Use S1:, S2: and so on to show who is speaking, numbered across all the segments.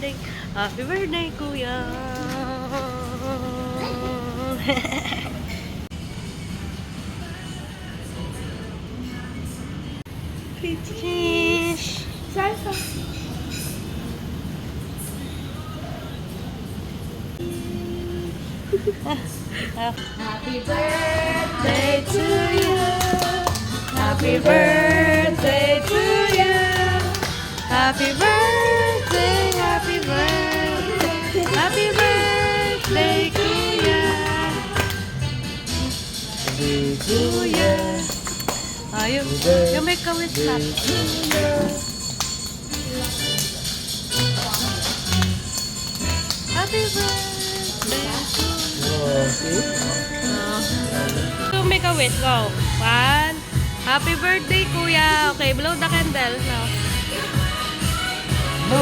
S1: birthday. Happy birthday, kuya. Cheese.
S2: Salsa.
S1: Happy birthday to you. Happy birthday to you. Happy birthday, happy birthday. Happy birthday, kuya. Kuya. You make a wish clap. Happy birthday to you. You make a wish. Go. 1. Happy birthday, kuya. Okay, blow the candle. Now.
S2: No.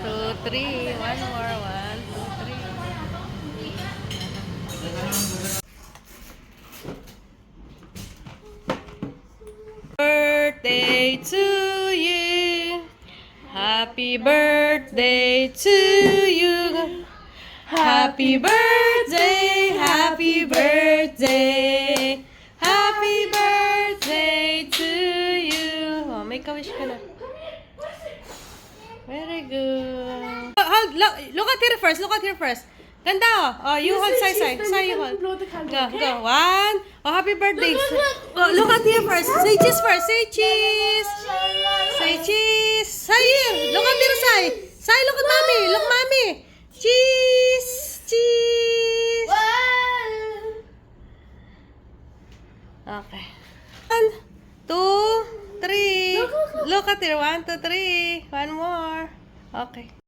S1: 2, 3. One more. 1, 2, 3. Birthday to you. Happy birthday to you. Happy birthday, happy birthday. Happy birthday to you. Oh, make a wish ka na. Very good. Look at here first. Look at here first. Ganda oh. Oh, you hold side. Side you hold.
S2: Blow the candle.
S1: Go. 1. Oh, happy birthday. Oh, look at here first. Say cheese first. Say cheese. Say cheese. Say here. Look at here, Sai. Sai, look at mommy. Look, mommy. Cheese. Cheese. Okay. 1, 2, 3. Look at here. 1, 2, 3. One more. Okay.